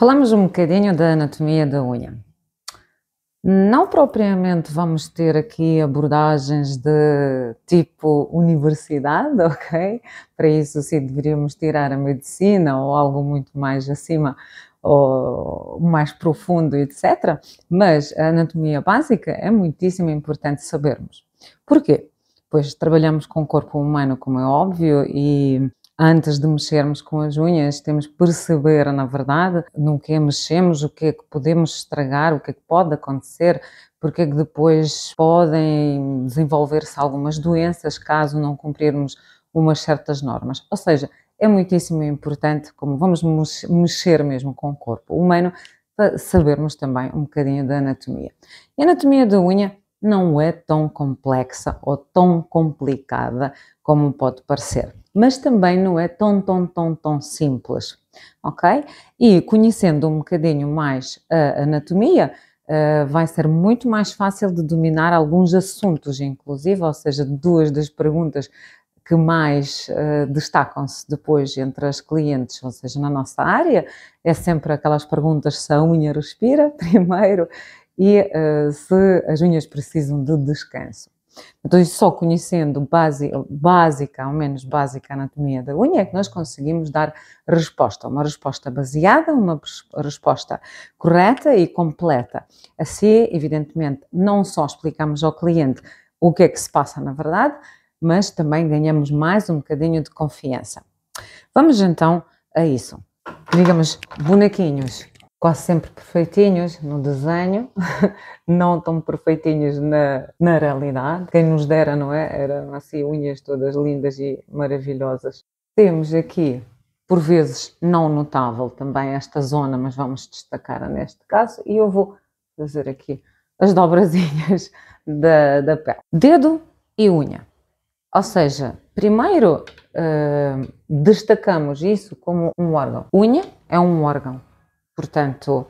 Falamos um bocadinho da anatomia da unha. Não propriamente vamos ter aqui abordagens de tipo universidade, ok? Para isso sim deveríamos tirar a medicina ou algo muito mais acima ou mais profundo, etc. Mas a anatomia básica é muitíssimo importante sabermos. Porquê? Pois trabalhamos com o corpo humano, como é óbvio, e antes de mexermos com as unhas, temos que perceber, na verdade, no que é mexemos, o que é que podemos estragar, o que é que pode acontecer, porque é que depois podem desenvolver-se algumas doenças caso não cumprirmos umas certas normas. Ou seja, é muitíssimo importante, como vamos mexer mesmo com o corpo humano, sabermos também um bocadinho da anatomia. E a anatomia da unha não é tão complexa ou tão complicada como pode parecer, mas também não é tão simples, ok? E conhecendo um bocadinho mais a anatomia, vai ser muito mais fácil de dominar alguns assuntos, inclusive, ou seja, duas das perguntas que mais destacam-se depois entre as clientes, ou seja, na nossa área, é sempre aquelas perguntas se a unha respira, primeiro, e se as unhas precisam de descanso. Então, só conhecendo básica, ao menos básica, anatomia da unha, é que nós conseguimos dar resposta, uma resposta baseada, uma resposta correta e completa. Assim, evidentemente, não só explicamos ao cliente o que é que se passa na verdade, mas também ganhamos mais um bocadinho de confiança. Vamos então a isso. Digamos, bonequinhos quase sempre perfeitinhos no desenho, não tão perfeitinhos na realidade. Quem nos dera, não é? Eram assim unhas todas lindas e maravilhosas. Temos aqui, por vezes, não notável também esta zona, mas vamos destacar neste caso, e eu vou fazer aqui as dobrazinhas da pele. Dedo e unha. Ou seja, primeiro destacamos isso como um órgão. Unha é um órgão. Portanto,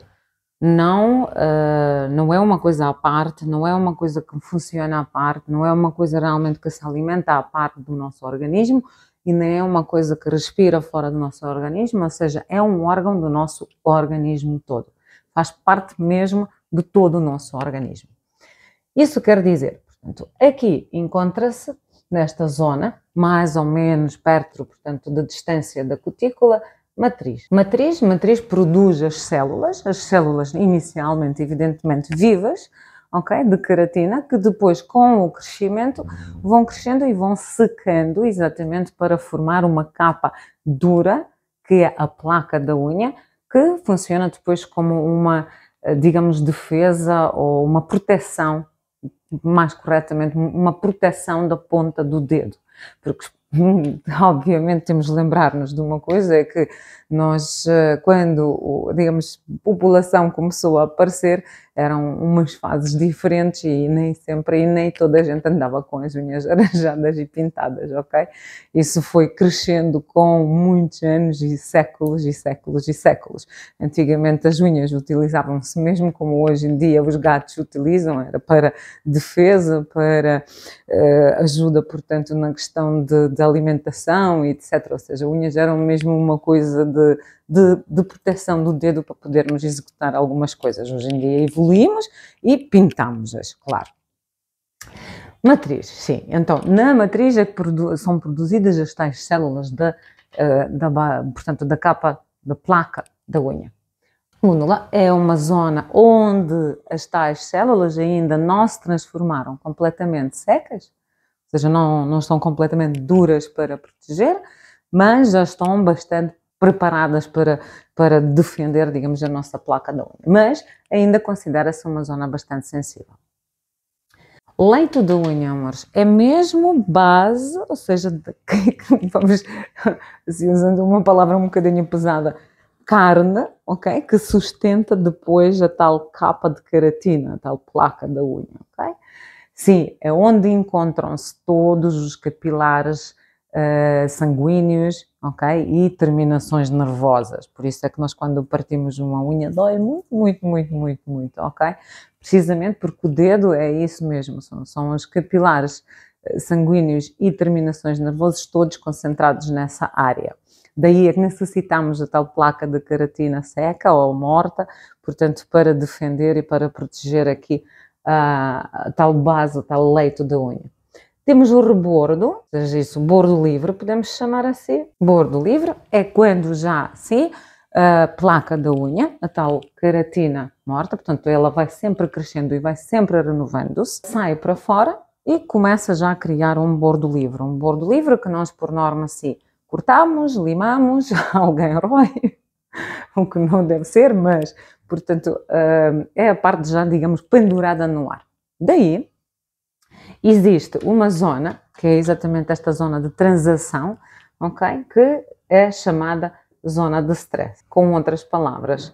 não é uma coisa à parte, não é uma coisa que funciona à parte, não é uma coisa realmente que se alimenta à parte do nosso organismo e nem é uma coisa que respira fora do nosso organismo, ou seja, é um órgão do nosso organismo todo. Faz parte mesmo de todo o nosso organismo. Isso quer dizer, portanto, aqui encontra-se nesta zona, mais ou menos perto, portanto, da distância da cutícula, matriz. Matriz produz as células inicialmente, evidentemente, vivas, ok? De queratina, que depois, com o crescimento, vão crescendo e vão secando, exatamente para formar uma capa dura, que é a placa da unha, que funciona depois como uma, digamos, defesa ou uma proteção, mais corretamente, uma proteção da ponta do dedo, porque obviamente temos de lembrar-nos de uma coisa, é que nós, quando, digamos, a população começou a aparecer, eram umas fases diferentes e nem sempre e nem toda a gente andava com as unhas arranjadas e pintadas, ok? Isso foi crescendo com muitos anos e séculos e séculos e séculos. Antigamente as unhas utilizavam-se mesmo como hoje em dia os gatos utilizam, era para defesa, para ajuda, portanto, na questão de alimentação, etc. Ou seja, unhas eram mesmo uma coisa de proteção do dedo para podermos executar algumas coisas. Hoje em dia evoluímos e pintámos-as, claro. Matriz, sim. Então, na matriz é que são produzidas as tais células portanto, da capa, da placa da unha. Cúnula é uma zona onde as tais células ainda não se transformaram completamente secas, ou seja, não estão completamente duras para proteger, mas já estão bastante preparadas para defender, digamos, a nossa placa da unha. Mas ainda considera-se uma zona bastante sensível. Leito da unha, amores, é mesmo base, ou seja, vamos, assim, usando uma palavra um bocadinho pesada, carne, ok? Que sustenta depois a tal capa de queratina, a tal placa da unha, ok? Sim, é onde encontram-se todos os capilares sanguíneos, ok? E terminações nervosas. Por isso é que nós, quando partimos uma unha, dói muito, ok? Precisamente porque o dedo é isso mesmo, são os capilares sanguíneos e terminações nervosas todos concentrados nessa área. Daí é que necessitamos da tal placa de queratina seca ou morta, portanto, para defender e para proteger aqui a tal base, o tal leito da unha. Temos o rebordo, ou seja, isso, bordo livre, podemos chamar assim. Bordo livre é quando já, sim, a placa da unha, a tal queratina morta, portanto, ela vai sempre crescendo e vai sempre renovando-se, sai para fora e começa já a criar um bordo livre. Um bordo livre que nós, por norma, assim, cortamos, limamos, alguém rói, o que não deve ser, mas, portanto, é a parte já, digamos, pendurada no ar. Daí, existe uma zona, que é exatamente esta zona de transação, ok? Que é chamada zona de stress. Com outras palavras,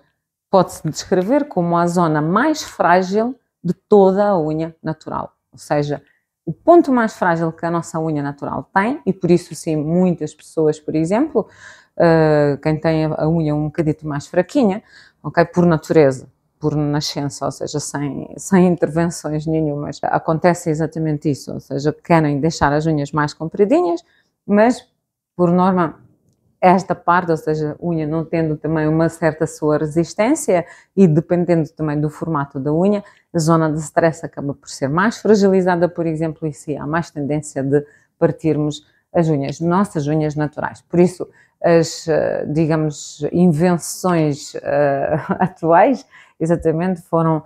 pode-se descrever como a zona mais frágil de toda a unha natural. Ou seja, o ponto mais frágil que a nossa unha natural tem, e por isso sim, muitas pessoas, por exemplo, quem tem a unha um bocadito mais fraquinha, ok? Por natureza, por nascença, ou seja, sem intervenções nenhumas. Acontece exatamente isso, ou seja, querem deixar as unhas mais compridinhas, mas, por norma, esta parte, ou seja, a unha não tendo também uma certa sua resistência e dependendo também do formato da unha, a zona de stress acaba por ser mais fragilizada, por exemplo, e sim, há mais tendência de partirmos as unhas, nossas unhas naturais. Por isso, as, digamos, invenções atuais, exatamente, foram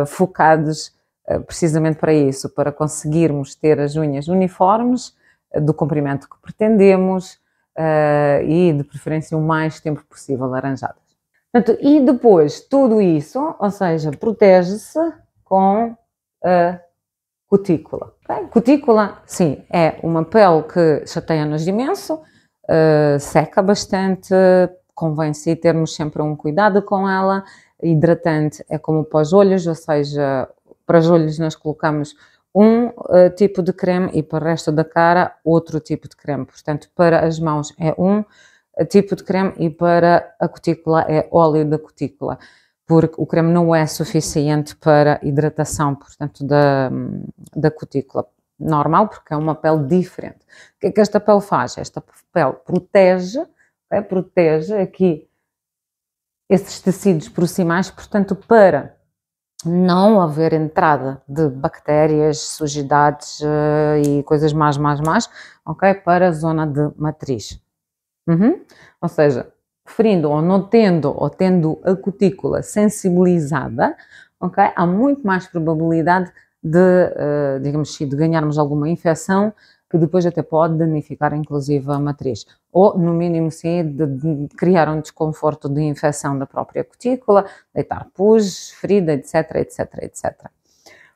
focados precisamente para isso, para conseguirmos ter as unhas uniformes, do comprimento que pretendemos, e de preferência o mais tempo possível arranjadas. Portanto, e depois tudo isso, ou seja, protege-se com a cutícula. Okay? Cutícula, sim, é uma pele que chateia-nos imenso, seca bastante, convém-se termos sempre um cuidado com ela. Hidratante é como para os olhos, ou seja, para os olhos nós colocamos um tipo de creme e para o resto da cara outro tipo de creme. Portanto, para as mãos é um tipo de creme e para a cutícula é óleo da cutícula, porque o creme não é suficiente para hidratação, portanto, da cutícula. Normal, porque é uma pele diferente. O que é que esta pele faz? Esta pele protege, protege aqui esses tecidos proximais, portanto, para não haver entrada de bactérias, sujidades e coisas mais, ok? Para a zona de matriz. Ou seja, preferindo ou não tendo, ou tendo a cutícula sensibilizada, ok? Há muito mais probabilidade de, digamos assim, de ganharmos alguma infecção que depois até pode danificar inclusive a matriz. Ou, no mínimo, sim, de criar um desconforto de infecção da própria cutícula, deitar pus, ferida, etc, etc, etc.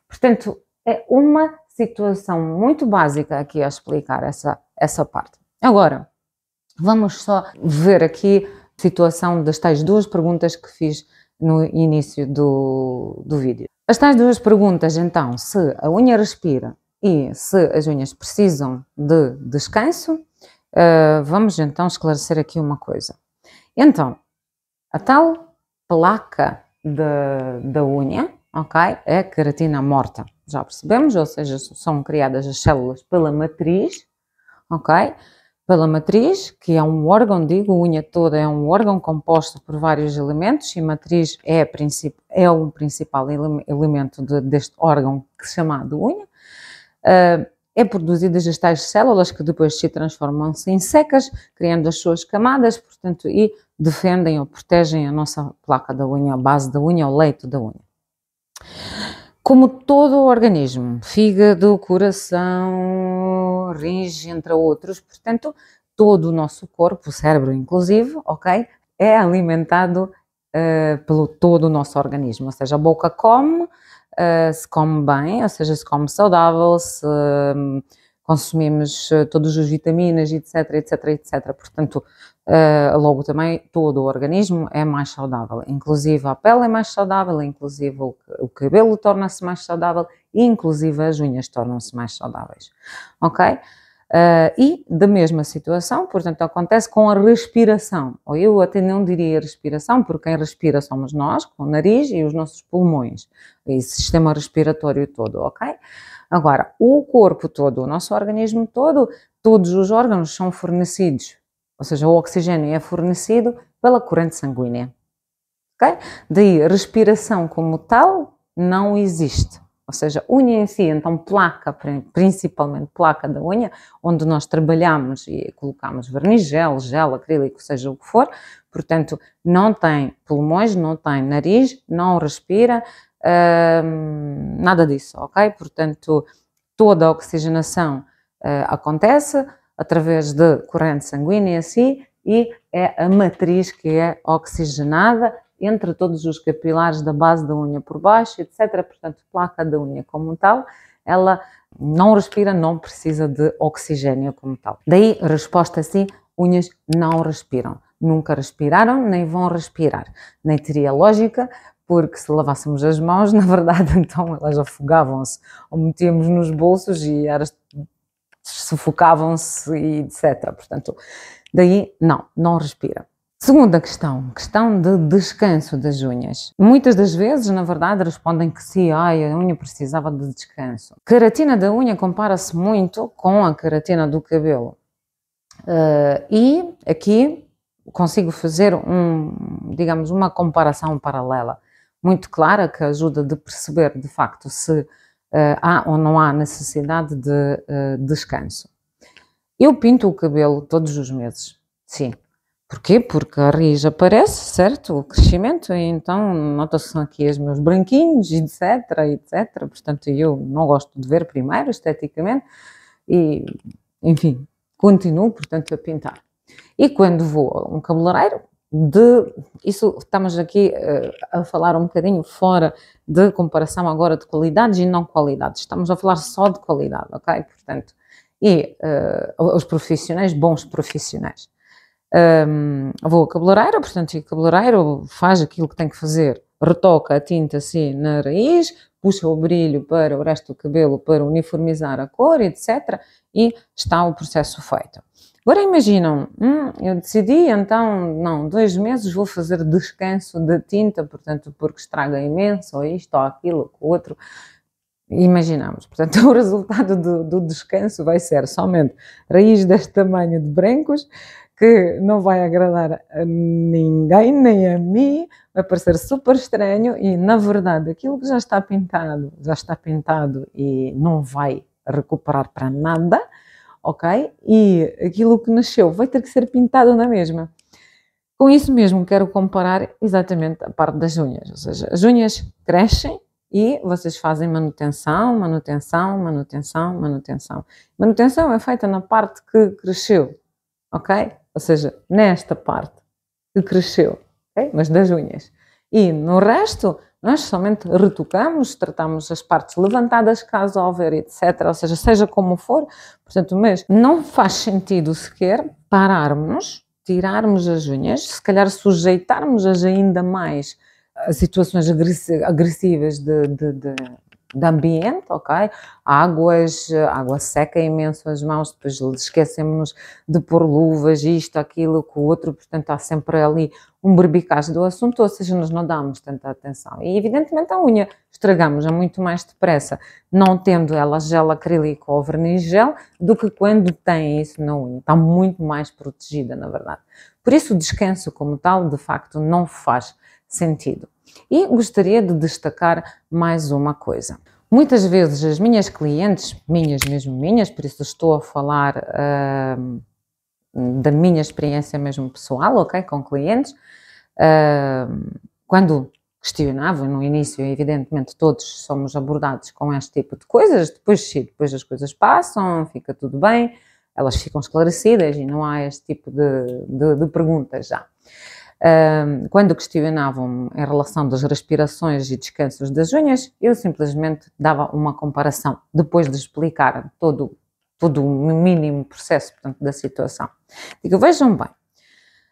Portanto, é uma situação muito básica aqui a explicar essa parte. Agora, vamos só ver aqui a situação das tais duas perguntas que fiz no início do vídeo. As tais duas perguntas, então, se a unha respira e se as unhas precisam de descanso, vamos então esclarecer aqui uma coisa. Então, a tal placa da unha, ok, é queratina morta, já percebemos, ou seja, são criadas as células pela matriz, ok? Pela matriz, que é um órgão, digo, a unha toda é um órgão composto por vários elementos e a matriz é o principal elemento deste órgão que se chama de unha. É produzidas as tais células que depois se transformam-se em secas, criando as suas camadas, portanto, e defendem ou protegem a nossa placa da unha, a base da unha, o leito da unha. Como todo o organismo, fígado, coração, rins, entre outros, portanto, todo o nosso corpo, o cérebro inclusive, ok, é alimentado pelo todo o nosso organismo, ou seja, a boca come, se come bem, ou seja, se come saudável, se consumimos todas as vitaminas, etc, etc, etc. Portanto, logo também todo o organismo é mais saudável, inclusive a pele é mais saudável, inclusive o cabelo torna-se mais saudável e inclusive as unhas tornam-se mais saudáveis, ok? E da mesma situação, portanto, acontece com a respiração, ou eu até não diria respiração, porque quem respira somos nós, com o nariz e os nossos pulmões, e o sistema respiratório todo, ok? Agora, o corpo todo, o nosso organismo todo, todos os órgãos são fornecidos ou seja, o oxigênio é fornecido pela corrente sanguínea. Okay? Daí, respiração como tal não existe. Ou seja, unha em si, então placa, principalmente placa da unha, onde nós trabalhamos e colocamos verniz, gel, acrílico, seja o que for, portanto, não tem pulmões, não tem nariz, não respira, nada disso, ok? Portanto, toda a oxigenação acontece através de corrente sanguínea assim, e é a matriz que é oxigenada entre todos os capilares da base da unha por baixo, etc. Portanto, placa da unha como tal, ela não respira, não precisa de oxigênio como tal. Daí, a resposta sim, unhas não respiram. Nunca respiraram, nem vão respirar. Nem teria lógica, porque se lavássemos as mãos, na verdade, então elas afogavam-se ou metíamos nos bolsos e elas sufocavam-se e etc. Portanto, daí, não respira. Segunda questão de descanso das unhas. Muitas das vezes, na verdade, respondem que sim, a unha precisava de descanso. Queratina da unha compara-se muito com a queratina do cabelo. E aqui consigo fazer digamos, uma comparação paralela muito clara que ajuda de perceber, de facto, se há ou não há necessidade de descanso. Eu pinto o cabelo todos os meses, sim. Porquê? Porque a raiz aparece, certo? O crescimento, e então nota-se aqui os meus branquinhos, etc. Portanto, eu não gosto de ver primeiro, esteticamente, e, enfim, continuo, portanto, a pintar. E quando vou a um cabeleireiro, isso estamos aqui a falar um bocadinho fora de comparação agora de qualidades e não qualidades. Estamos a falar só de qualidade, ok? Portanto, e os profissionais, bons profissionais. Vou ao cabeleireiro, portanto, o cabeleireiro faz aquilo que tem que fazer, retoca a tinta assim na raiz, puxa o brilho para o resto do cabelo para uniformizar a cor, etc. E está o processo feito. Agora imaginam, eu decidi, então, não, 2 meses vou fazer descanso da tinta, portanto, porque estraga imenso, ou isto, ou aquilo, ou outro. Imaginamos, portanto, o resultado do descanso vai ser somente raiz deste tamanho de brancos, que não vai agradar a ninguém, nem a mim, vai parecer super estranho e, na verdade, aquilo que já está pintado e não vai recuperar para nada, ok? E aquilo que nasceu vai ter que ser pintado na mesma. Com isso mesmo, quero comparar exatamente a parte das unhas, ou seja, as unhas crescem e vocês fazem manutenção. Manutenção é feita na parte que cresceu, ok? Ou seja, nesta parte que cresceu, okay? Mas das unhas. E no resto, nós somente retocamos, tratamos as partes levantadas, caso houver, etc. Ou seja como for. Portanto, mas não faz sentido sequer pararmos, tirarmos as unhas, se calhar sujeitarmos-as ainda mais a situações agressivas de ambiente, ok? Água seca imenso as mãos, depois esquecemos-nos de pôr luvas, isto, aquilo, com o outro, portanto há sempre ali um berbicaz do assunto, ou seja, nós não damos tanta atenção. E evidentemente a unha estragamos-a muito mais depressa, não tendo ela gel acrílico ou verniz gel, do que quando tem isso na unha. Está muito mais protegida, na verdade. Por isso o descanso como tal, de facto, não faz sentido. E gostaria de destacar mais uma coisa. Muitas vezes as minhas clientes, mesmo minhas, por isso estou a falar da minha experiência mesmo pessoal, ok, com clientes, quando questionavam no início, evidentemente todos somos abordados com este tipo de coisas, depois as coisas passam, fica tudo bem, elas ficam esclarecidas e não há este tipo de perguntas já. Quando questionavam em relação das respirações e descansos das unhas, eu simplesmente dava uma comparação, depois de explicar todo o mínimo processo, portanto, da situação. Digo, vejam bem,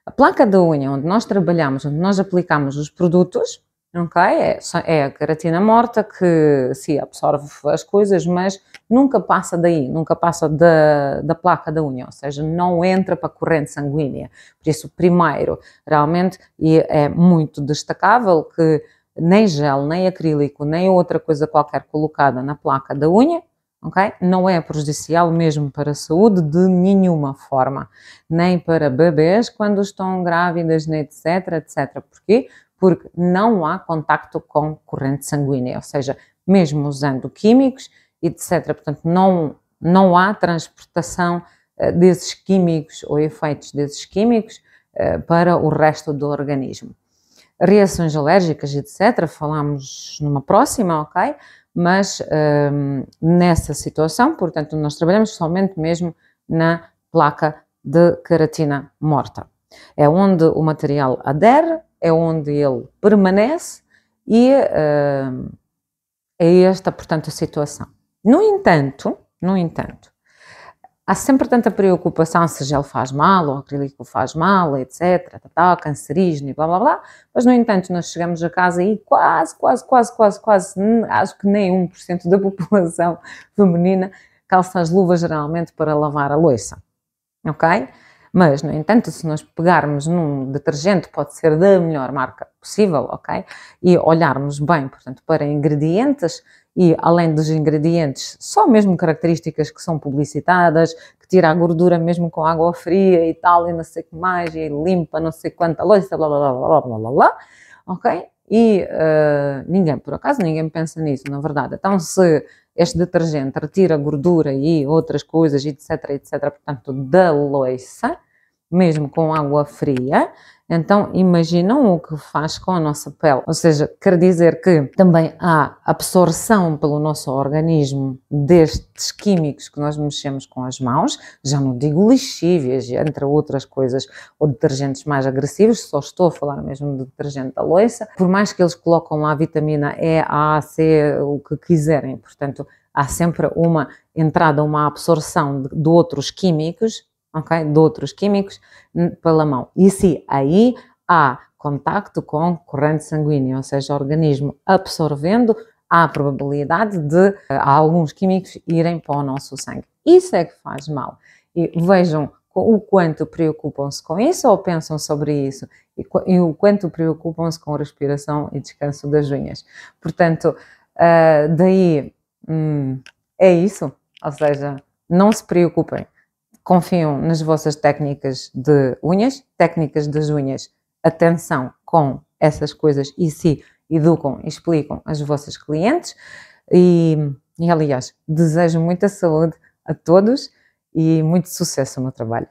a placa da unha onde nós trabalhamos, onde nós aplicamos os produtos, okay, é a queratina morta que se absorve as coisas, mas nunca passa daí, nunca passa da placa da unha, ou seja, não entra para a corrente sanguínea. Por isso, primeiro, realmente, e é muito destacável que nem gel, nem acrílico, nem outra coisa qualquer colocada na placa da unha ok? Não é prejudicial mesmo para a saúde de nenhuma forma, nem para bebês quando estão grávidas, etc, etc. Porquê? Porque não há contacto com corrente sanguínea, ou seja, mesmo usando químicos, etc. Portanto, não há transportação desses químicos ou efeitos desses químicos para o resto do organismo. Reações alérgicas, etc., falamos numa próxima, ok? Mas nessa situação, portanto, nós trabalhamos somente mesmo na placa de queratina morta. É onde o material adere, é onde ele permanece e é esta, portanto, a situação. No entanto, há sempre tanta preocupação se gel faz mal, ou acrílico faz mal, etc, cancerígeno e blá blá blá, mas no entanto nós chegamos a casa e quase, acho que nem 1% da população feminina calça as luvas geralmente para lavar a louça, ok? Mas, no entanto, se nós pegarmos num detergente, pode ser da melhor marca possível, ok? E olharmos bem, portanto, para ingredientes e, além dos ingredientes, só mesmo características que são publicitadas, que tira a gordura mesmo com água fria e tal, e não sei o que mais, e limpa não sei quanta louça, blá, blá, blá, blá, blá, blá, blá, ok? E ninguém pensa nisso, na verdade. Então, se este detergente retira gordura e outras coisas, etc, portanto, da louça, mesmo com água fria, então imaginam o que faz com a nossa pele. Ou seja, quer dizer que também há absorção pelo nosso organismo destes químicos que nós mexemos com as mãos, já não digo lixíveis, entre outras coisas, ou detergentes mais agressivos, só estou a falar mesmo de detergente da louça, por mais que eles colocam lá a vitamina E, A, C, o que quiserem, portanto, há sempre uma entrada, uma absorção de outros químicos, ok? De outros químicos pela mão. E se aí há contacto com corrente sanguínea, ou seja, o organismo absorvendo, há a probabilidade de alguns químicos irem para o nosso sangue. Isso é que faz mal. E vejam o quanto preocupam-se com isso ou pensam sobre isso e o quanto preocupam-se com a respiração e descanso das unhas. Portanto, daí é isso. Ou seja, não se preocupem. Confiam nas vossas técnicas de unhas, técnicas das unhas, atenção com essas coisas e se educam e explicam às vossas clientes e aliás, desejo muita saúde a todos e muito sucesso no trabalho.